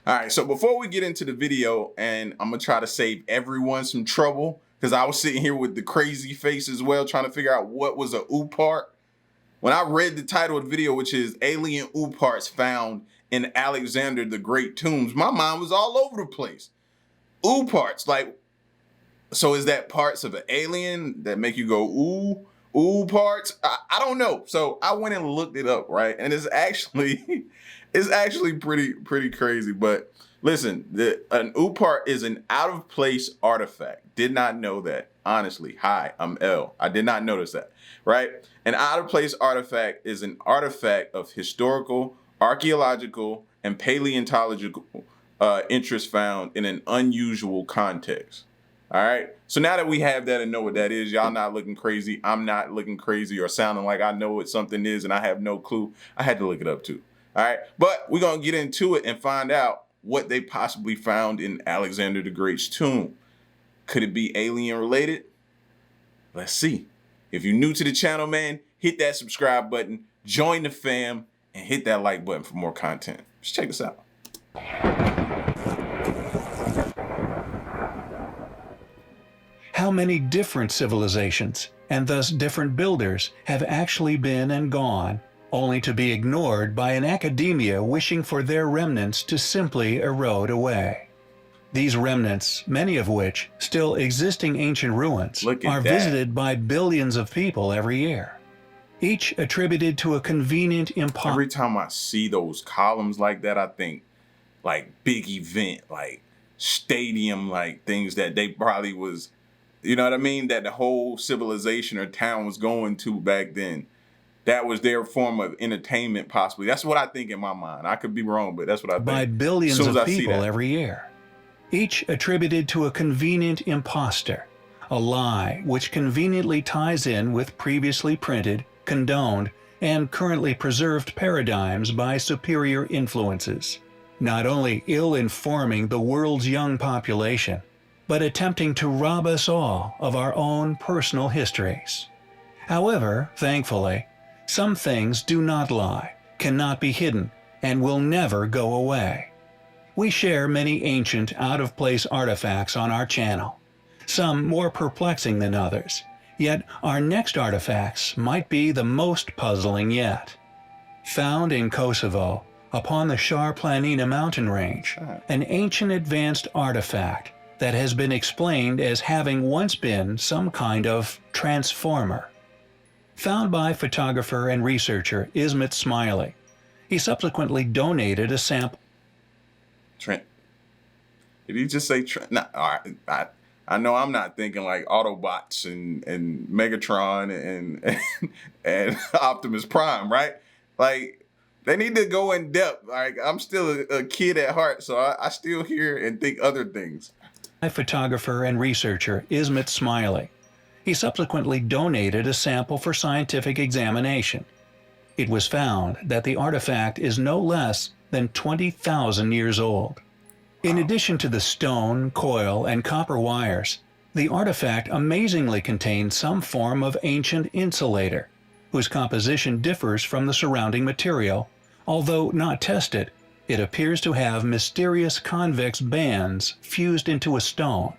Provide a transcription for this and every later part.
All right, so before we get into the video, and I'm gonna try to save everyone some trouble, because I was sitting here with the crazy face as well, trying to figure out what was a OOPart. When I read the title of the video, which is Alien OOParts Found in Alexander the Great Tombs, my mind was all over the place. OOParts, like, so is that parts of an alien that make you go, ooh? OOParts? I don't know. So I went and looked it up, right? And it's actually pretty crazy. But listen, an OOPart is an out-of-place artifact. Did not know that. Honestly, hi, I'm L. I did not notice that, right? An out-of-place artifact is an artifact of historical, archaeological, and paleontological interest found in an unusual context. All right. So now that we have that and know what that is, y'all not looking crazy. I'm not looking crazy or sounding like I know what something is and I have no clue. I had to look it up too. All right. But we're going to get into it and find out what they possibly found in Alexander the Great's tomb. Could it be alien related? Let's see. If you're new to the channel, man, hit that subscribe button, join the fam, and hit that like button for more content. Let's check this out. How many different civilizations, and thus different builders, have actually been and gone, only to be ignored by an academia wishing for their remnants to simply erode away? These remnants, many of which still existing ancient ruins, are visited by billions of people every year, each attributed to a convenient impossible. Every time I see those columns like that, I think like big event, like stadium, like things that they probably was, you know what I mean? That the whole civilization or town was going to back then. That was their form of entertainment, possibly. That's what I think in my mind. I could be wrong, but that's what I think. By billions of people every year, each attributed to a convenient imposter, a lie which conveniently ties in with previously printed, condoned, and currently preserved paradigms by superior influences, not only ill-informing the world's young population, but attempting to rob us all of our own personal histories. However, thankfully, some things do not lie, cannot be hidden, and will never go away. We share many ancient, out-of-place artifacts on our channel, some more perplexing than others, yet our next artifacts might be the most puzzling yet. Found in Kosovo, upon the Shar Planina mountain range, an ancient advanced artifact that has been explained as having once been some kind of transformer. Found by photographer and researcher Ismet Smiley, he subsequently donated a sample. Did he just say no, all right, I know I'm not thinking like Autobots and Megatron and Optimus Prime, right? Like, they need to go in depth. Like, I'm still a kid at heart, so I still hear and think other things. Photographer and researcher Ismet Smiley. He subsequently donated a sample for scientific examination. It was found that the artifact is no less than 20,000 years old. In addition to the stone, coil, and copper wires, the artifact amazingly contains some form of ancient insulator, whose composition differs from the surrounding material. Although not tested, it appears to have mysterious convex bands fused into a stone.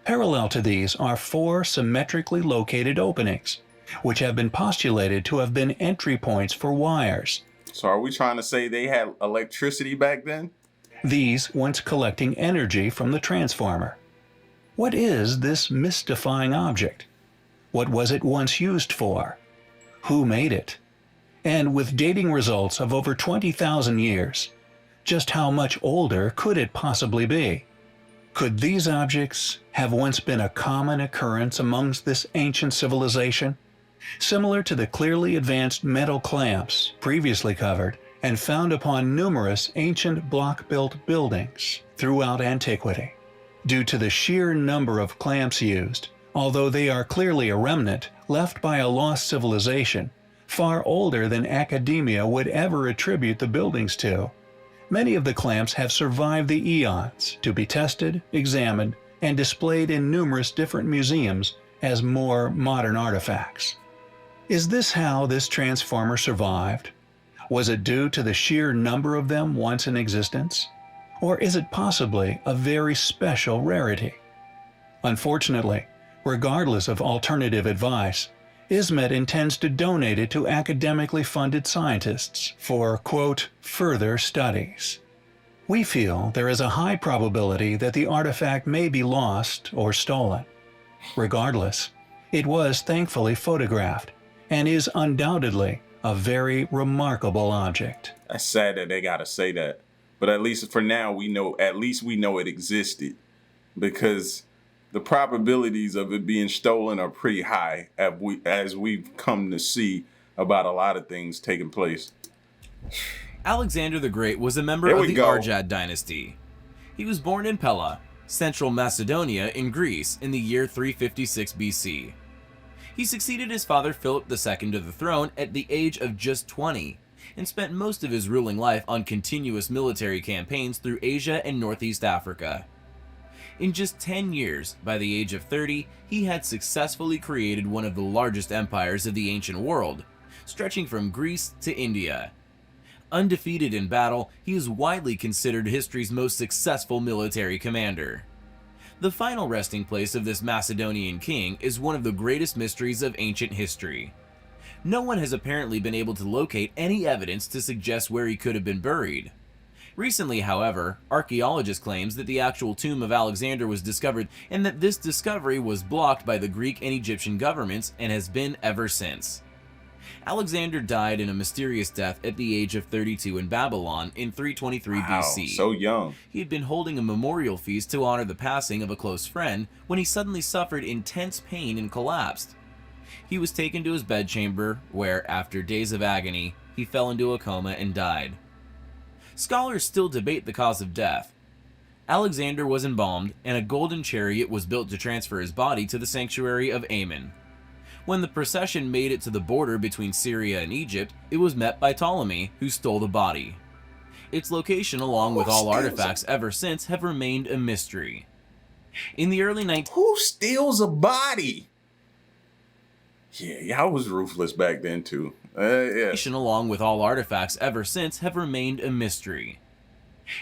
Parallel to these are 4 symmetrically located openings, which have been postulated to have been entry points for wires. So are we trying to say they had electricity back then? These once collecting energy from the transformer. What is this mystifying object? What was it once used for? Who made it? And with dating results of over 20,000 years, just how much older could it possibly be? Could these objects have once been a common occurrence amongst this ancient civilization, similar to the clearly advanced metal clamps previously covered and found upon numerous ancient block-built buildings throughout antiquity? Due to the sheer number of clamps used, although they are clearly a remnant left by a lost civilization, far older than academia would ever attribute the buildings to, many of the clamps have survived the eons to be tested, examined, and displayed in numerous different museums as more modern artifacts. Is this how this transformer survived? Was it due to the sheer number of them once in existence? Or is it possibly a very special rarity? Unfortunately, regardless of alternative advice, ISMET intends to donate it to academically funded scientists for, quote, further studies. We feel there is a high probability that the artifact may be lost or stolen. Regardless, it was thankfully photographed and is undoubtedly a very remarkable object. That's sad that they gotta say that, but at least for now we know it existed, because the probabilities of it being stolen are pretty high, as we've come to see about a lot of things taking place. Alexander the Great was a member of the Arjad dynasty. He was born in Pella, Central Macedonia in Greece in the year 356 BC. He succeeded his father Philip II to the throne at the age of just 20, and spent most of his ruling life on continuous military campaigns through Asia and Northeast Africa. In just 10 years, by the age of 30, he had successfully created one of the largest empires of the ancient world, stretching from Greece to India. Undefeated in battle, he is widely considered history's most successful military commander. The final resting place of this Macedonian king is one of the greatest mysteries of ancient history. No one has apparently been able to locate any evidence to suggest where he could have been buried. Recently, however, archaeologists claim that the actual tomb of Alexander was discovered, and that this discovery was blocked by the Greek and Egyptian governments and has been ever since. Alexander died in a mysterious death at the age of 32 in Babylon in 323 BC. So young. He had been holding a memorial feast to honor the passing of a close friend when he suddenly suffered intense pain and collapsed. He was taken to his bedchamber where, after days of agony, he fell into a coma and died. Scholars still debate the cause of death. Alexander was embalmed, and a golden chariot was built to transfer his body to the sanctuary of Ammon. When the procession made it to the border between Syria and Egypt, it was met by Ptolemy, who stole the body. Its location, along with all artifacts ever since, have remained a mystery. In the early 19th... Who steals a body? Yeah, y'all was ruthless back then too. Yeah. Along with all artifacts ever since have remained a mystery.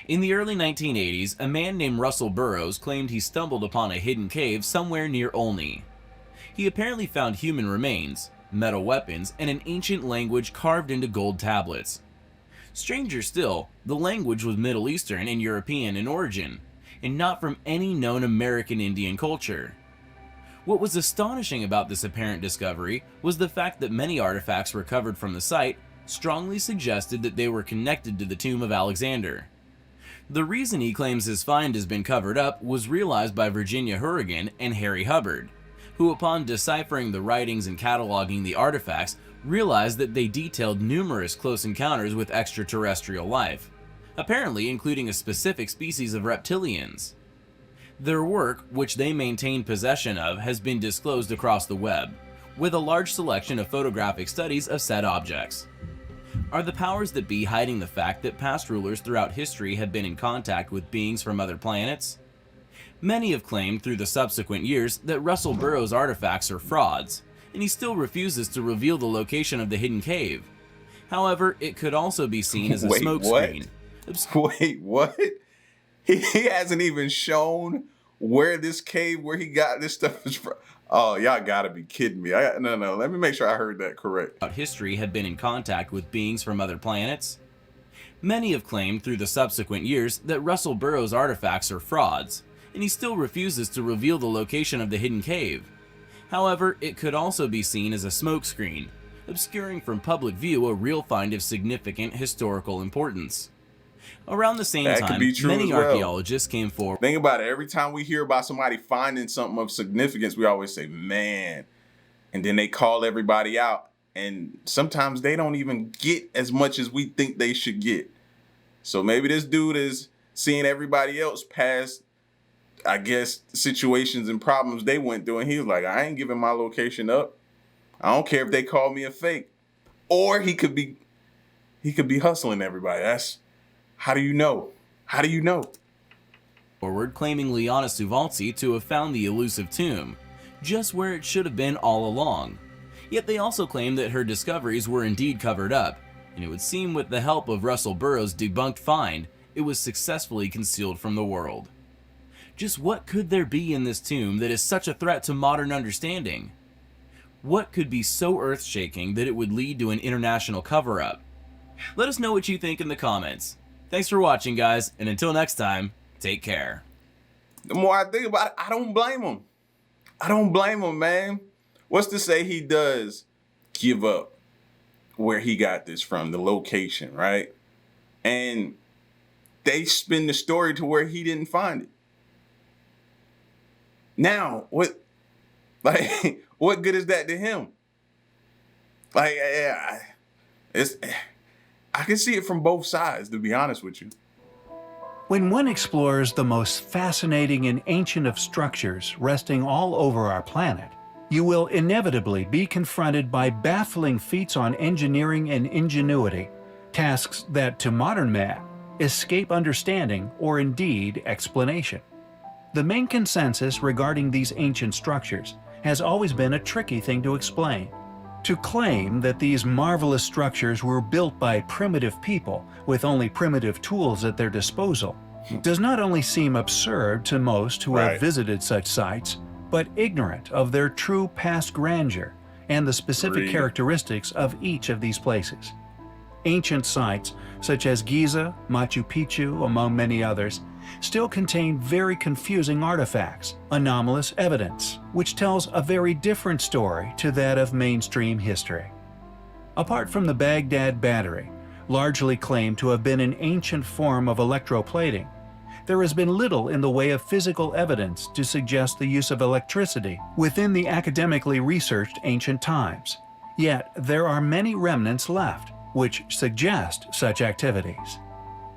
In the early 1980s, a man named Russell Burroughs claimed he stumbled upon a hidden cave somewhere near Olney. He apparently found human remains, metal weapons, and an ancient language carved into gold tablets. Stranger still, the language was Middle Eastern and European in origin, and not from any known American Indian culture. What was astonishing about this apparent discovery was the fact that many artifacts recovered from the site strongly suggested that they were connected to the tomb of Alexander. The reason he claims his find has been covered up was realized by Virginia Hurrigan and Harry Hubbard, who, upon deciphering the writings and cataloging the artifacts, realized that they detailed numerous close encounters with extraterrestrial life, apparently including a specific species of reptilians. Their work, which they maintain possession of, has been disclosed across the web, with a large selection of photographic studies of said objects. Are the powers that be hiding the fact that past rulers throughout history have been in contact with beings from other planets? Many have claimed through the subsequent years that Russell Burroughs' artifacts are frauds, and he still refuses to reveal the location of the hidden cave. However, it could also be seen as a smokescreen. Wait, what? He hasn't even shown where this cave, where he got this stuff is from. Oh, y'all gotta be kidding me. No, let me make sure I heard that correct. History have been in contact with beings from other planets. Many have claimed through the subsequent years that Russell Burroughs' artifacts are frauds, and he still refuses to reveal the location of the hidden cave. However, it could also be seen as a smokescreen, obscuring from public view a real find of significant historical importance. Around the same time, many archaeologists came forward. Think about it. Every time we hear about somebody finding something of significance, we always say, man. And then they call everybody out. And sometimes they don't even get as much as we think they should get. So maybe this dude is seeing everybody else past, I guess, situations and problems they went through. And he was like, I ain't giving my location up. I don't care if they call me a fake. Or he could be hustling everybody. How do you know? How do you know? Forward claiming Liana Suvalci to have found the elusive tomb, just where it should have been all along. Yet they also claim that her discoveries were indeed covered up, and it would seem with the help of Russell Burroughs' debunked find, it was successfully concealed from the world. Just what could there be in this tomb that is such a threat to modern understanding? What could be so earth-shaking that it would lead to an international cover-up? Let us know what you think in the comments. Thanks for watching, guys, and until next time, take care. The more I think about it, I don't blame him. I don't blame him, man. What's to say he does give up where he got this from, the location, right? And they spin the story to where he didn't find it. Now, what good is that to him? Like, yeah, I can see it from both sides, to be honest with you. When one explores the most fascinating and ancient of structures resting all over our planet, you will inevitably be confronted by baffling feats on engineering and ingenuity, tasks that, to modern man, escape understanding or indeed explanation. The main consensus regarding these ancient structures has always been a tricky thing to explain. To claim that these marvelous structures were built by primitive people with only primitive tools at their disposal does not only seem absurd to most who have visited such sites, but ignorant of their true past grandeur and the specific characteristics of each of these places. Ancient sites such as Giza, Machu Picchu, among many others, still contain very confusing artifacts, anomalous evidence, which tells a very different story to that of mainstream history. Apart from the Baghdad Battery, largely claimed to have been an ancient form of electroplating, there has been little in the way of physical evidence to suggest the use of electricity within the academically researched ancient times. Yet there are many remnants left, which suggest such activities.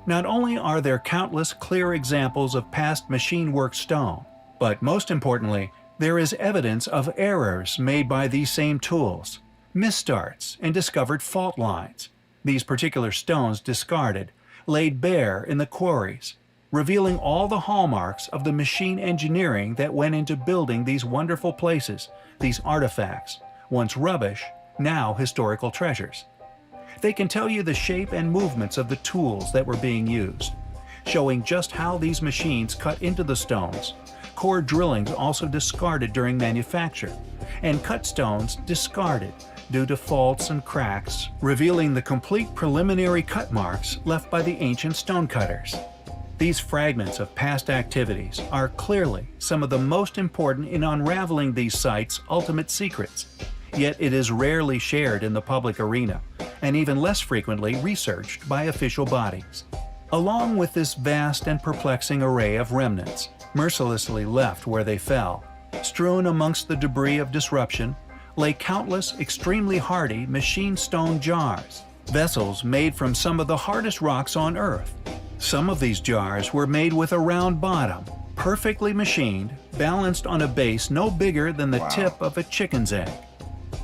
Not only are there countless clear examples of past machine-work stone, but most importantly, there is evidence of errors made by these same tools, misstarts, and discovered fault lines. These particular stones discarded, laid bare in the quarries, revealing all the hallmarks of the machine engineering that went into building these wonderful places, these artifacts, once rubbish, now historical treasures. They can tell you the shape and movements of the tools that were being used, showing just how these machines cut into the stones, core drillings also discarded during manufacture, and cut stones discarded due to faults and cracks, revealing the complete preliminary cut marks left by the ancient stonecutters. These fragments of past activities are clearly some of the most important in unraveling these sites' ultimate secrets, yet it is rarely shared in the public arena, and even less frequently researched by official bodies. Along with this vast and perplexing array of remnants, mercilessly left where they fell, strewn amongst the debris of disruption, lay countless extremely hardy machine stone jars, vessels made from some of the hardest rocks on Earth. Some of these jars were made with a round bottom, perfectly machined, balanced on a base no bigger than the tip of a chicken's egg.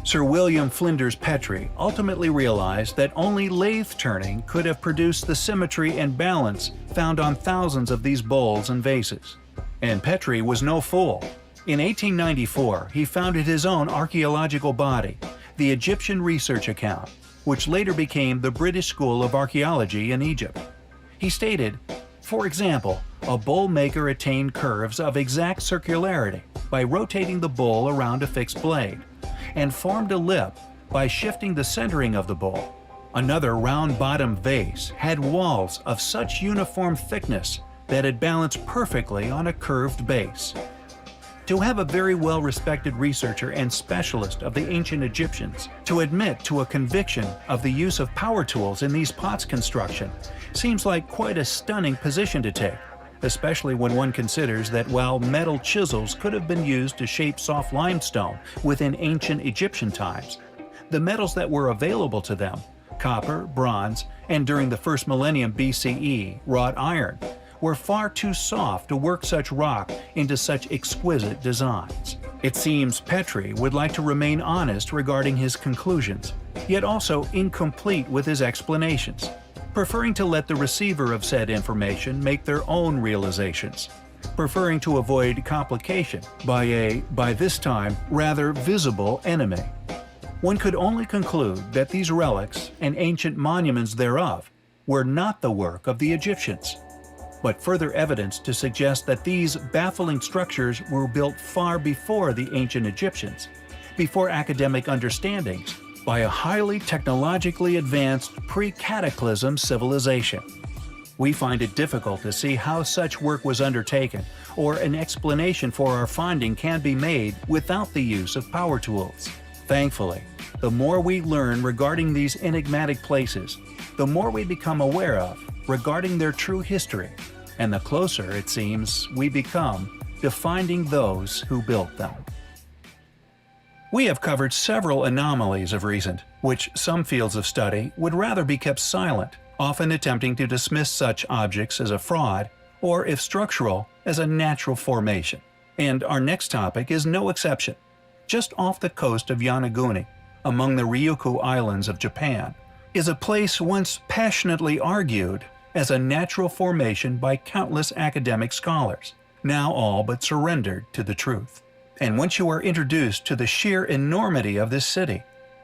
Sir William Flinders Petrie ultimately realized that only lathe turning could have produced the symmetry and balance found on thousands of these bowls and vases. And Petrie was no fool. In 1894, he founded his own archaeological body, the Egyptian Research Account, which later became the British School of Archaeology in Egypt. He stated, for example, a bowl maker attained curves of exact circularity by rotating the bowl around a fixed blade, and formed a lip by shifting the centering of the bowl. Another round-bottomed vase had walls of such uniform thickness that it balanced perfectly on a curved base. To have a very well-respected researcher and specialist of the ancient Egyptians to admit to a conviction of the use of power tools in these pots construction seems like quite a stunning position to take, especially when one considers that while metal chisels could have been used to shape soft limestone within ancient Egyptian times, the metals that were available to them, copper, bronze, and during the first millennium BCE, wrought iron, were far too soft to work such rock into such exquisite designs. It seems Petrie would like to remain honest regarding his conclusions, yet also incomplete with his explanations, preferring to let the receiver of said information make their own realizations, preferring to avoid complication by a, by this time, rather visible enemy. One could only conclude that these relics and ancient monuments thereof were not the work of the Egyptians, but further evidence to suggest that these baffling structures were built far before the ancient Egyptians, before academic understandings, by a highly technologically advanced pre-cataclysm civilization. We find it difficult to see how such work was undertaken, or an explanation for our finding can be made without the use of power tools. Thankfully, the more we learn regarding these enigmatic places, the more we become aware of regarding their true history, and the closer, it seems, we become to finding those who built them. We have covered several anomalies of recent, which some fields of study would rather be kept silent, often attempting to dismiss such objects as a fraud, or if structural, as a natural formation. And our next topic is no exception. Just off the coast of Yonaguni, among the Ryukyu Islands of Japan, is a place once passionately argued as a natural formation by countless academic scholars, now all but surrendered to the truth. And once you are introduced to the sheer enormity of this city,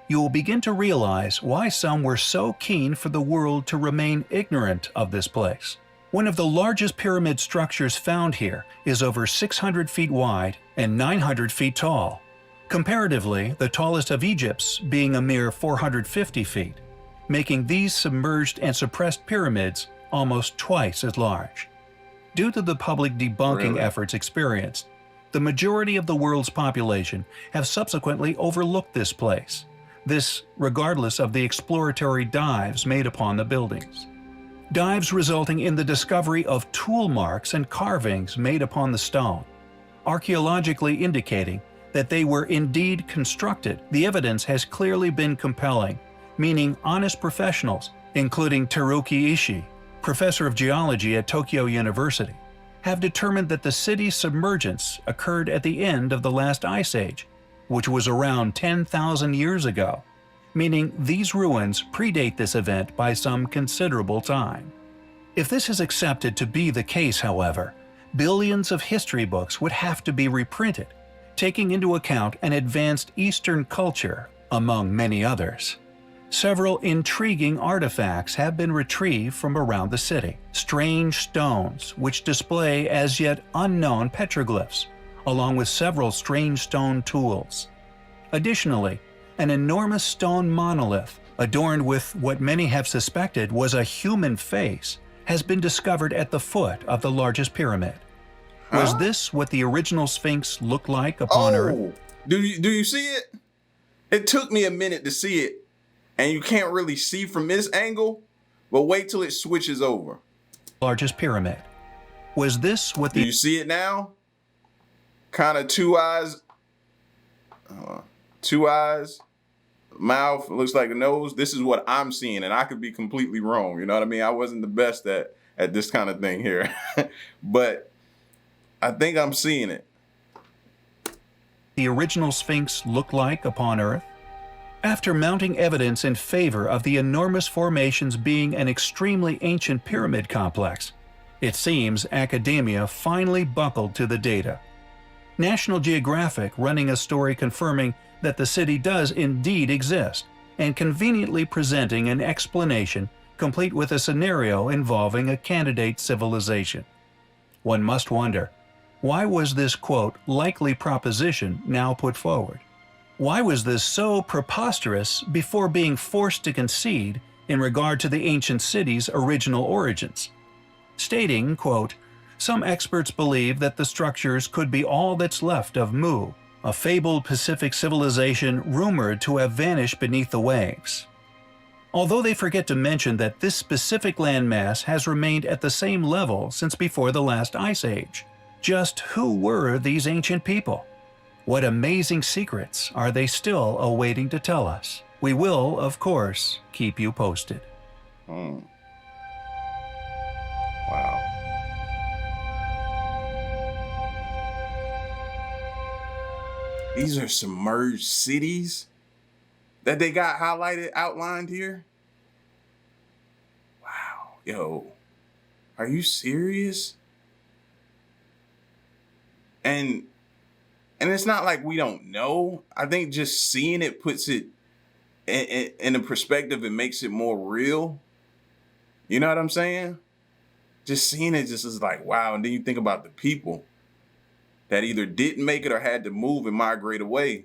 you will begin to realize why some were so keen for the world to remain ignorant of this place. One of the largest pyramid structures found here is over 600 feet wide and 900 feet tall. Comparatively, the tallest of Egypt's being a mere 450 feet, making these submerged and suppressed pyramids almost twice as large. Due to the public debunking efforts experienced, the majority of the world's population have subsequently overlooked this place. This regardless of the exploratory dives made upon the buildings. Dives resulting in the discovery of tool marks and carvings made upon the stone, archaeologically indicating that they were indeed constructed. The evidence has clearly been compelling, meaning honest professionals, including Teruki Ishii, professor of geology at Tokyo University, have determined that the city's submergence occurred at the end of the last ice age, which was around 10,000 years ago, meaning these ruins predate this event by some considerable time. If this is accepted to be the case, however, billions of history books would have to be reprinted, taking into account an advanced Eastern culture, among many others. Several intriguing artifacts have been retrieved from around the city, strange stones which display as yet unknown petroglyphs, along with several strange stone tools. Additionally, an enormous stone monolith, adorned with what many have suspected was a human face, has been discovered at the foot of the largest pyramid. Was this what the original Sphinx looked like upon Earth? Do you see it? It took me a minute to see it, and you can't really see from this angle, but wait till it switches over. Largest pyramid. Was this what the... Do you see it now? Kind of two eyes, mouth, looks like a nose. This is what I'm seeing, and I could be completely wrong. You know what I mean? I wasn't the best at this kind of thing here, but I think I'm seeing it. The original Sphinx looked like upon Earth? After mounting evidence in favor of the enormous formations being an extremely ancient pyramid complex, it seems academia finally buckled to the data. National Geographic running a story confirming that the city does indeed exist, and conveniently presenting an explanation complete with a scenario involving a candidate civilization. One must wonder, why was this, quote, likely proposition now put forward? Why was this so preposterous before being forced to concede in regard to the ancient city's original origins? Stating, quote, some experts believe that the structures could be all that's left of Mu, a fabled Pacific civilization rumored to have vanished beneath the waves. Although they forget to mention that this specific landmass has remained at the same level since before the last ice age. Just who were these ancient people? What amazing secrets are they still awaiting to tell us? We will, of course, keep you posted. Wow. These are submerged cities that they got outlined here? Wow. Yo, are you serious? And it's not like we don't know. I think just seeing it puts it in a perspective and makes it more real. You know what I'm saying? just seeing it just is like, wow. And then you think about the people that either didn't make it or had to move and migrate away.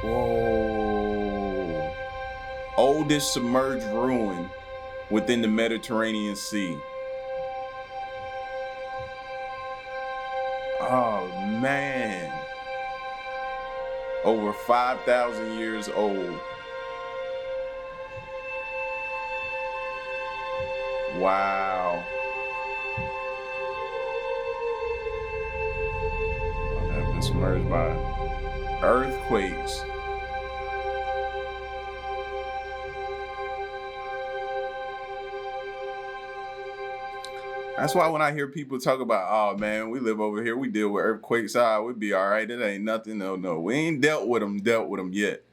Whoa. Oldest submerged ruin within the Mediterranean Sea. Oh, man. Over 5,000 years old. Wow. Oh, they've been submerged by earthquakes. That's why when I hear people talk about, oh man, we live over here, we deal with earthquakes, we'd be all right. It ain't nothing. No, we ain't dealt with them yet.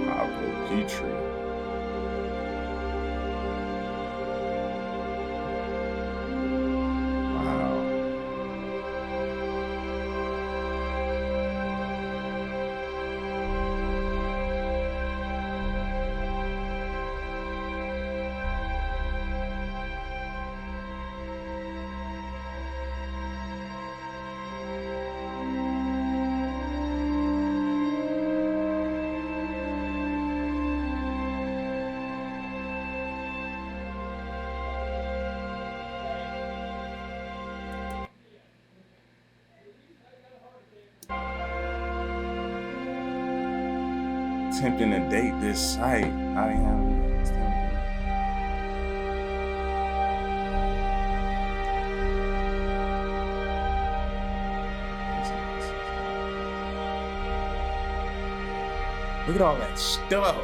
Pablo Petrie. Attempting to date this site. I am. Look at all that stuff.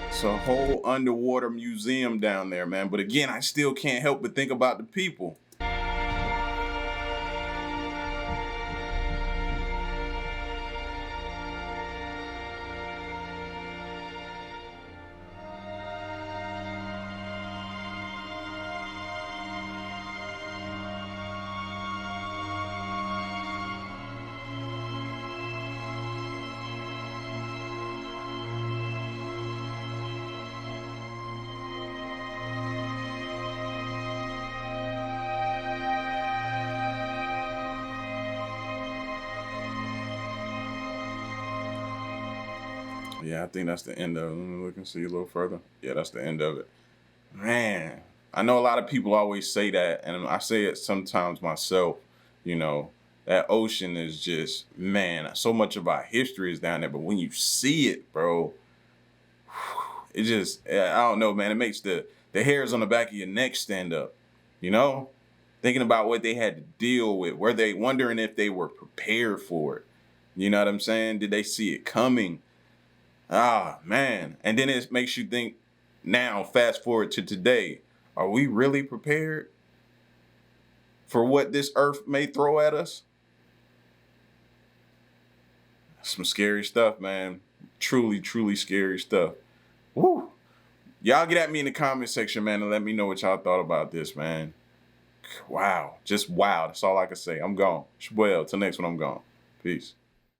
It's a whole underwater museum down there, man. But again, I still can't help but think about the people. Yeah, I think that's the end of it. Let me look and see a little further. Yeah, that's the end of it. Man, I know a lot of people always say that, and I say it sometimes myself, you know, that ocean is just, man, so much of our history is down there. But when you see it, bro, it just, I don't know, man, it makes the hairs on the back of your neck stand up, you know? Thinking about what they had to deal with, were they wondering if they were prepared for it? You know what I'm saying? Did they see it coming? Ah, man. And then it makes you think, now, fast forward to today, are we really prepared for what this earth may throw at us? Some scary stuff, man. Truly, truly scary stuff. Woo. Y'all get at me in the comment section, man, and let me know what y'all thought about this, man. Wow. Just wow. That's all I can say. I'm gone. Well, till next one, I'm gone. Peace.